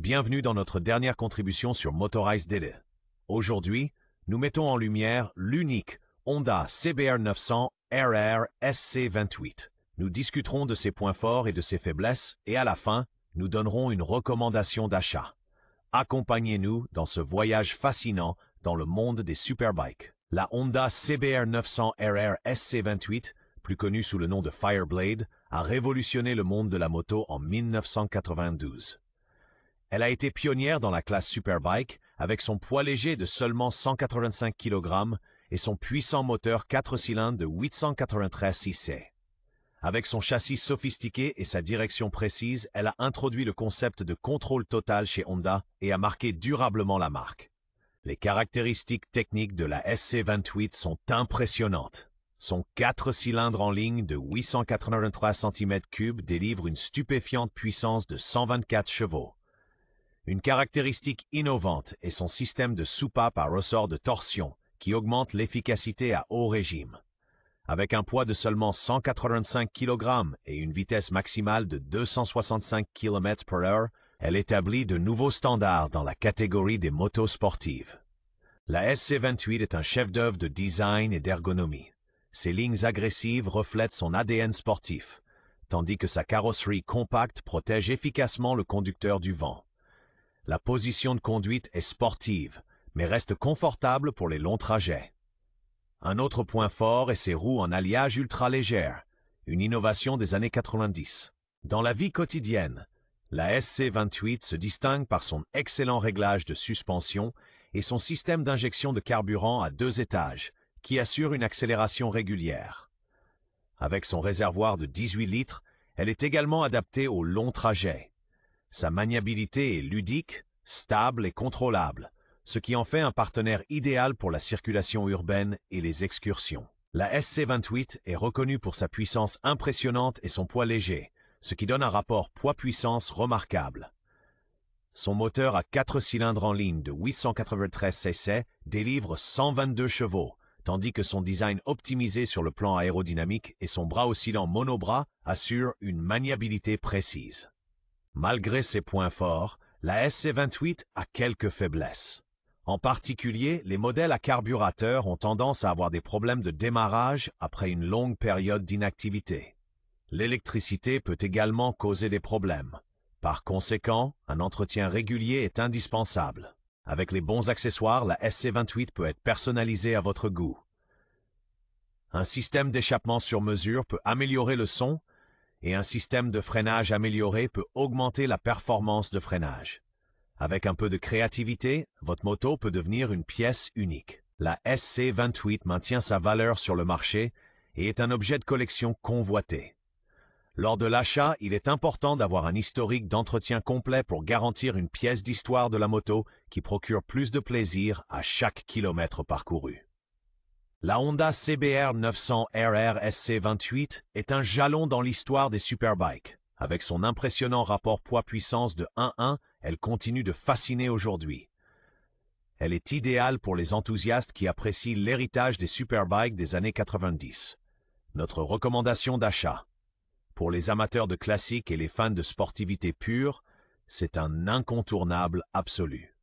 Bienvenue dans notre dernière contribution sur Motorized Data. Aujourd'hui, nous mettons en lumière l'unique Honda CBR 900 RR SC28. Nous discuterons de ses points forts et de ses faiblesses et à la fin, nous donnerons une recommandation d'achat. Accompagnez-nous dans ce voyage fascinant dans le monde des superbikes. La Honda CBR 900 RR SC28, plus connue sous le nom de Fireblade, a révolutionné le monde de la moto en 1992. Elle a été pionnière dans la classe Superbike avec son poids léger de seulement 185 kg et son puissant moteur 4 cylindres de 893 cc. Avec son châssis sophistiqué et sa direction précise, elle a introduit le concept de contrôle total chez Honda et a marqué durablement la marque. Les caractéristiques techniques de la SC28 sont impressionnantes. Son 4 cylindres en ligne de 883 cm3 délivre une stupéfiante puissance de 124 chevaux. Une caractéristique innovante est son système de soupape à ressort de torsion qui augmente l'efficacité à haut régime. Avec un poids de seulement 185 kg et une vitesse maximale de 265 km/h, elle établit de nouveaux standards dans la catégorie des motos sportives. La SC28 est un chef-d'œuvre de design et d'ergonomie. Ses lignes agressives reflètent son ADN sportif, tandis que sa carrosserie compacte protège efficacement le conducteur du vent. La position de conduite est sportive, mais reste confortable pour les longs trajets. Un autre point fort est ses roues en alliage ultra légères, une innovation des années 90. Dans la vie quotidienne, la SC28 se distingue par son excellent réglage de suspension et son système d'injection de carburant à 2 étages, qui assure une accélération régulière. Avec son réservoir de 18 litres, elle est également adaptée aux longs trajets. Sa maniabilité est ludique, stable et contrôlable, ce qui en fait un partenaire idéal pour la circulation urbaine et les excursions. La SC28 est reconnue pour sa puissance impressionnante et son poids léger, ce qui donne un rapport poids-puissance remarquable. Son moteur à 4 cylindres en ligne de 893 cc délivre 122 chevaux, tandis que son design optimisé sur le plan aérodynamique et son bras oscillant monobras assurent une maniabilité précise. Malgré ses points forts, la SC28 a quelques faiblesses. En particulier, les modèles à carburateur ont tendance à avoir des problèmes de démarrage après une longue période d'inactivité. L'électricité peut également causer des problèmes. Par conséquent, un entretien régulier est indispensable. Avec les bons accessoires, la SC28 peut être personnalisée à votre goût. Un système d'échappement sur mesure peut améliorer le son, et un système de freinage amélioré peut augmenter la performance de freinage. Avec un peu de créativité, votre moto peut devenir une pièce unique. La SC28 maintient sa valeur sur le marché et est un objet de collection convoité. Lors de l'achat, il est important d'avoir un historique d'entretien complet pour garantir une pièce d'histoire de la moto qui procure plus de plaisir à chaque kilomètre parcouru. La Honda CBR 900 RR SC28 est un jalon dans l'histoire des superbikes. Avec son impressionnant rapport poids-puissance de 1:1, elle continue de fasciner aujourd'hui. Elle est idéale pour les enthousiastes qui apprécient l'héritage des superbikes des années 90. Notre recommandation d'achat. Pour les amateurs de classiques et les fans de sportivité pure, c'est un incontournable absolu.